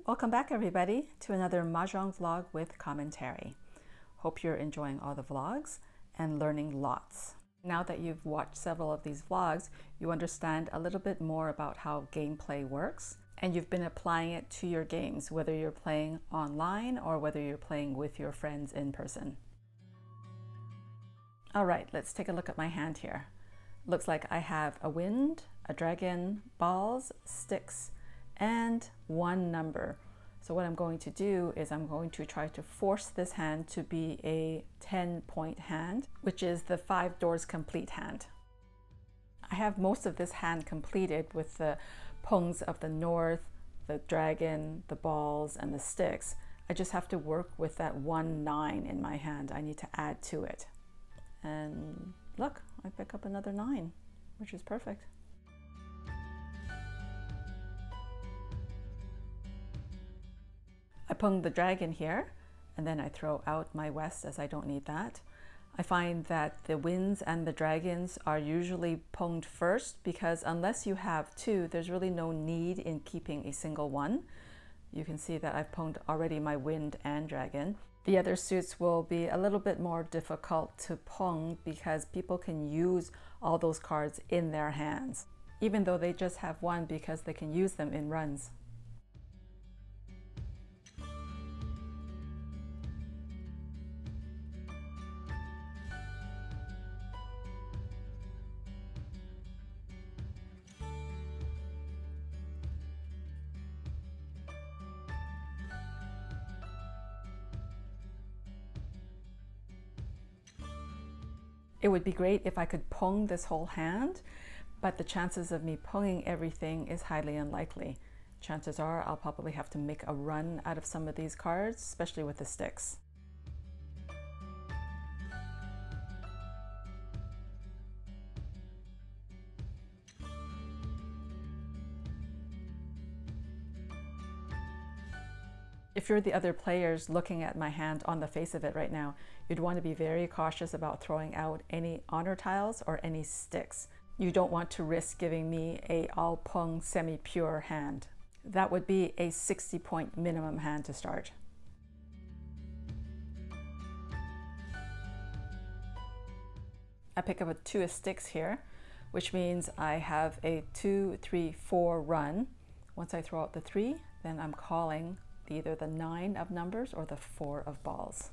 Welcome back everybody to another Mahjong vlog with commentary. Hope you're enjoying all the vlogs and learning lots. Now that you've watched several of these vlogs, you understand a little bit more about how gameplay works, and you've been applying it to your games, whether you're playing online or whether you're playing with your friends in person. All right, let's take a look at my hand here. Looks like I have a wind, a dragon, balls, sticks, and one number. So what I'm going to do is I'm going to try to force this hand to be a 10-point hand, which is the 5 doors complete hand. I have most of this hand completed with the pungs of the north, the dragon, the balls, and the sticks. I just have to work with that 1-9 in my hand. I need to add to it. And look, I pick up another 9, which is perfect. I pung the dragon here, and then I throw out my west as I don't need that. I find that the winds and the dragons are usually punged first because unless you have 2, there's really no need in keeping a single one. You can see that I've punged already my wind and dragon. The other suits will be a little bit more difficult to pung because people can use all those cards in their hands, even though they just have 1 because they can use them in runs. It would be great if I could pung this whole hand, but the chances of me punging everything is highly unlikely. Chances are I'll probably have to make a run out of some of these cards, especially with the sticks. If you're the other players looking at my hand on the face of it right now, you'd want to be very cautious about throwing out any honor tiles or any sticks. You don't want to risk giving me a all pung semi-pure hand. That would be a 60-point minimum hand to start. I pick up a 2 of sticks here, which means I have a 2, 3, 4 run. Once I throw out the 3, then I'm calling either the 9 of numbers or the 4 of balls.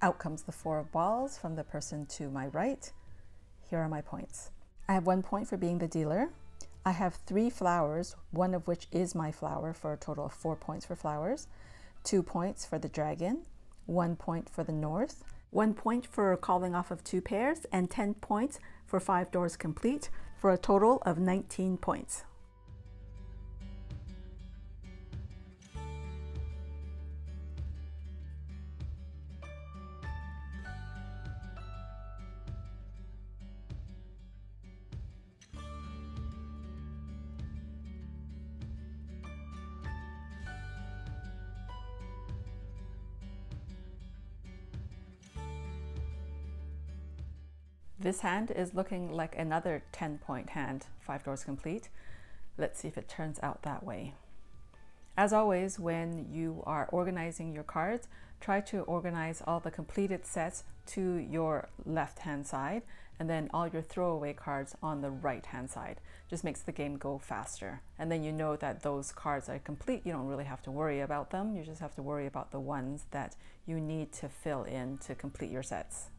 Out comes the 4 of balls from the person to my right. Here are my points. I have 1 point for being the dealer. I have 3 flowers, one of which is my flower, for a total of 4 points for flowers. 2 points for the dragon, 1 point for the north, 1 point for calling off of 2 pairs, and 10 points for 5 doors complete, for a total of 19 points. This hand is looking like another 10-point hand, 5 doors complete. Let's see if it turns out that way. As always, when you are organizing your cards, try to organize all the completed sets to your left-hand side and then all your throwaway cards on the right-hand side. Just makes the game go faster. And then you know that those cards are complete. You don't really have to worry about them. You just have to worry about the ones that you need to fill in to complete your sets.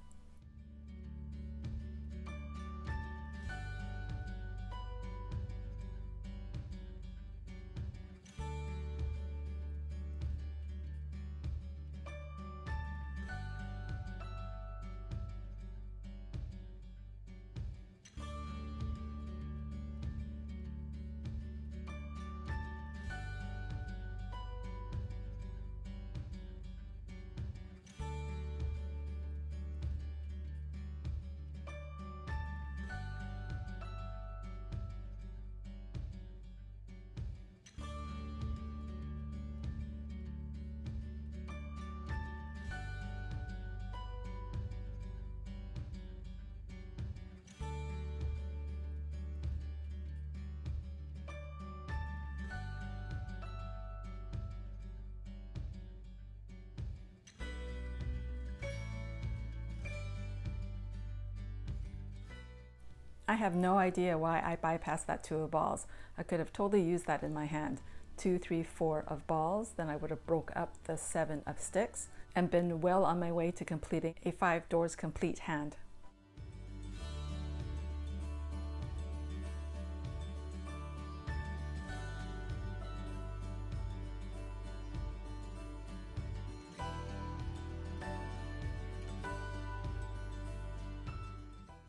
I have no idea why I bypassed that 2 of balls. I could have totally used that in my hand. 2, 3, 4 of balls, then I would have broke up the 7 of sticks and been well on my way to completing a 5 doors complete hand.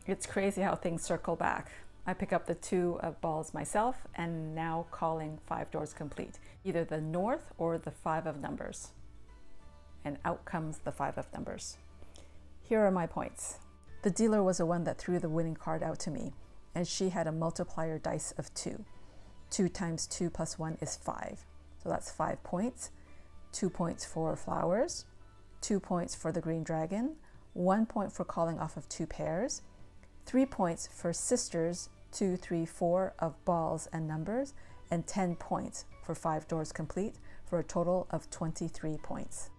It's crazy how things circle back. I pick up the 2 of balls myself and now calling 5 doors complete, either the north or the 5 of numbers. And out comes the 5 of numbers. Here are my points. The dealer was the one that threw the winning card out to me, and she had a multiplier dice of 2. 2 times 2 plus 1 is 5. So that's 5 points. 2 points for flowers, 2 points for the green dragon, 1 point for calling off of 2 pairs, 3 points for sisters, 2, 3, 4 of balls and numbers, and 10 points for 5 doors complete, for a total of 23 points.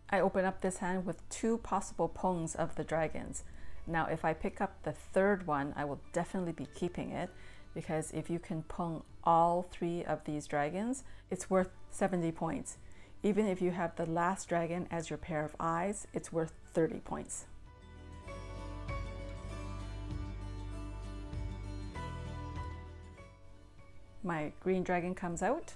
I open up this hand with 2 possible pongs of the dragons. Now, if I pick up the 3rd one, I will definitely be keeping it, because if you can pong all 3 of these dragons, it's worth 70 points. Even if you have the last dragon as your pair of eyes, it's worth 30 points. My green dragon comes out.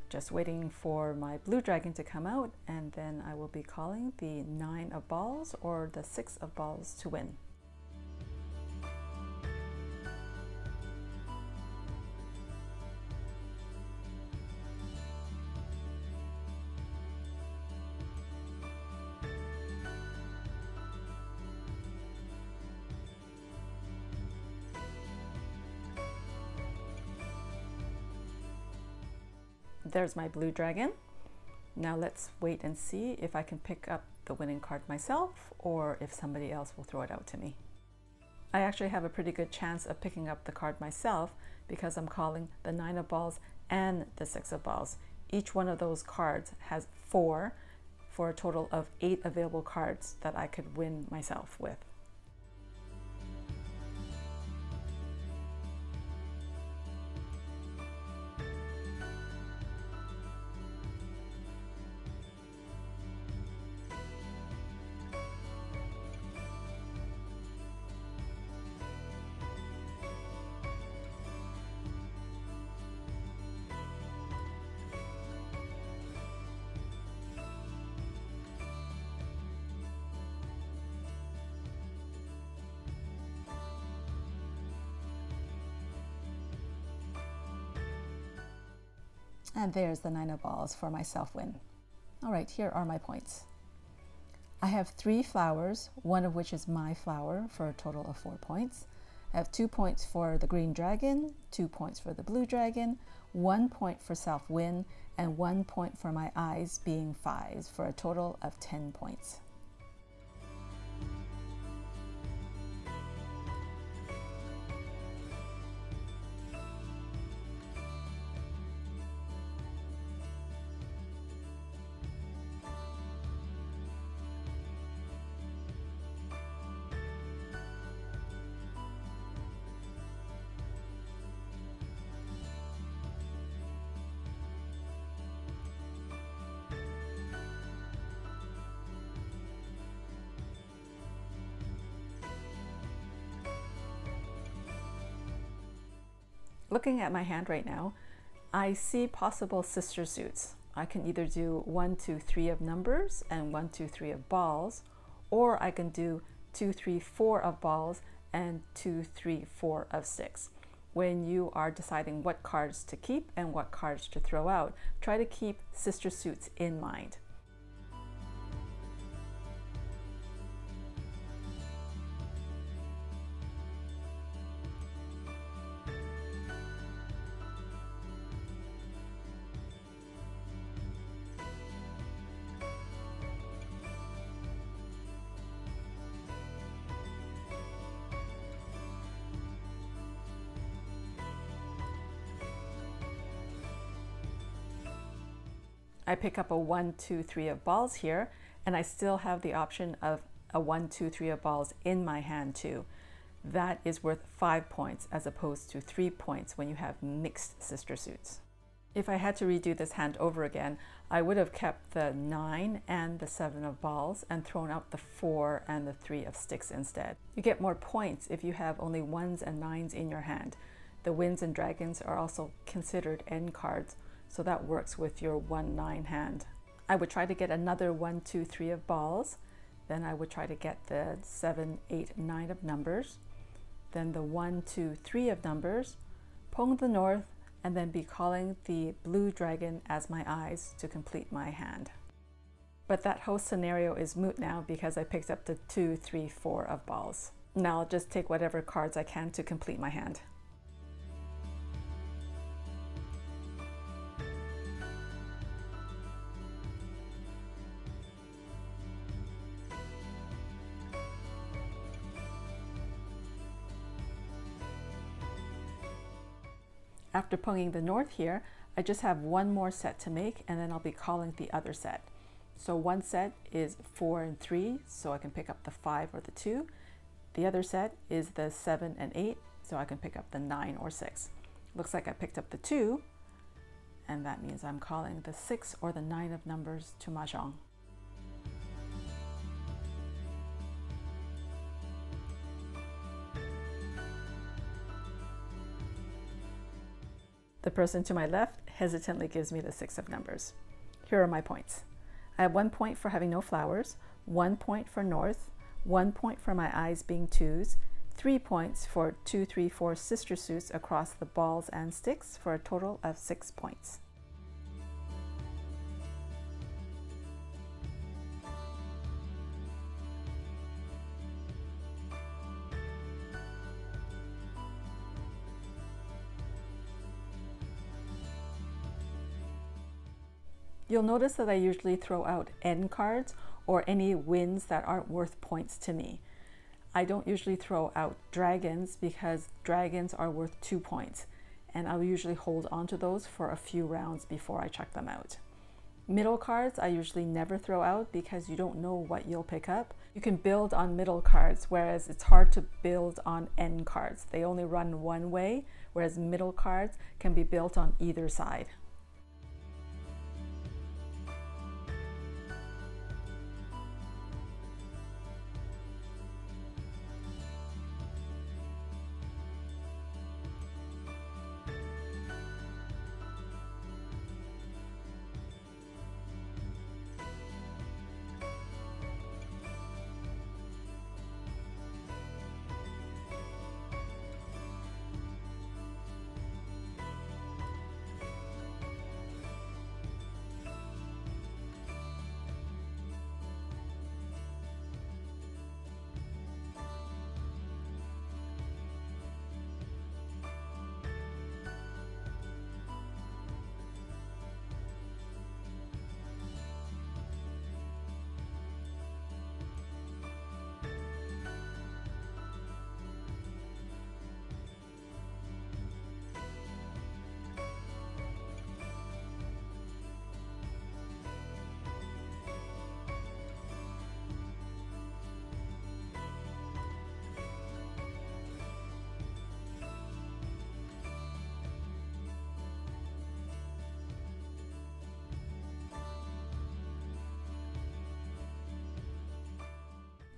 Just waiting for my blue dragon to come out, and then I will be calling the 9 of balls or the 6 of balls to win. There's my blue dragon. Now let's wait and see if I can pick up the winning card myself or if somebody else will throw it out to me. I actually have a pretty good chance of picking up the card myself because I'm calling the 9 of balls and the 6 of balls. Each one of those cards has 4 for a total of 8 available cards that I could win myself with. And there's the 9 of balls for my self-win. All right, here are my points. I have 3 flowers, one of which is my flower, for a total of 4 points. I have 2 points for the green dragon, 2 points for the blue dragon, 1 point for self-win, and 1 point for my eyes being 5s, for a total of 10 points. Looking at my hand right now, I see possible sister suits. I can either do 1, 2, 3 of numbers and 1, 2, 3 of balls, or I can do 2, 3, 4 of balls and 2, 3, 4 of sticks. When you are deciding what cards to keep and what cards to throw out, try to keep sister suits in mind. I pick up a 1, 2, 3 of balls here, and I still have the option of a 1, 2, 3 of balls in my hand too. That is worth 5 points as opposed to 3 points when you have mixed sister suits. If I had to redo this hand over again, I would have kept the 9 and the 7 of balls and thrown out the 4 and the 3 of sticks instead. You get more points if you have only 1s and 9s in your hand. The winds and dragons are also considered end cards, so that works with your 1-9 hand. I would try to get another 1, 2, 3 of balls. Then I would try to get the 7, 8, 9 of numbers. Then the 1, 2, 3 of numbers. Pong the north, and then be calling the blue dragon as my eyes to complete my hand. But that whole scenario is moot now because I picked up the 2, 3, 4 of balls. Now I'll just take whatever cards I can to complete my hand. After ponging the north here, I just have one more set to make, and then I'll be calling the other set. So one set is 4 and 3, so I can pick up the 5 or the 2. The other set is the 7 and 8, so I can pick up the 9 or 6. Looks like I picked up the 2, and that means I'm calling the 6 or the 9 of numbers to Mahjong. The person to my left hesitantly gives me the 6 of numbers. Here are my points. I have 1 point for having no flowers, 1 point for north, 1 point for my eyes being 2s, 3 points for 2, 3, 4 sister suits across the balls and sticks for a total of 6 points. You'll notice that I usually throw out end cards or any wins that aren't worth points to me. I don't usually throw out dragons because dragons are worth 2 points, and I'll usually hold on to those for a few rounds before I chuck them out. Middle cards I usually never throw out because you don't know what you'll pick up. You can build on middle cards, whereas it's hard to build on end cards. They only run one way, whereas middle cards can be built on either side.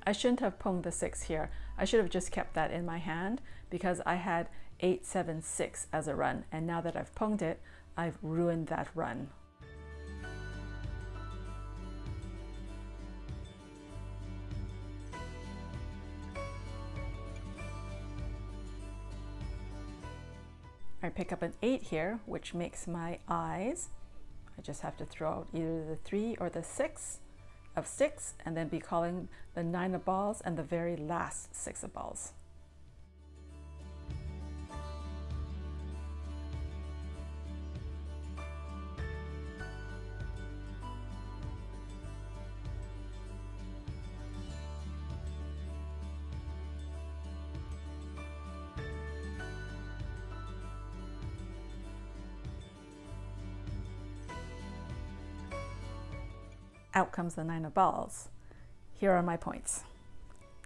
I shouldn't have ponged the 6 here. I should have just kept that in my hand because I had 8, 7, 6 as a run, and now that I've ponged it, I've ruined that run. I pick up an 8 here, which makes my eyes. I just have to throw out either the 3 or the 6 of sticks, and then be calling the 9 of balls and the very last 6 of balls. Out comes the 9 of balls. Here are my points.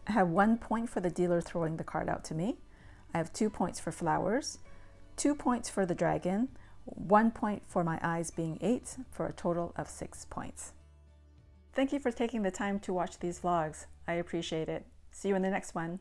I have 1 point for the dealer throwing the card out to me. I have 2 points for flowers, 2 points for the dragon, 1 point for my eyes being 8, for a total of 6 points. Thank you for taking the time to watch these vlogs. I appreciate it. See you in the next one.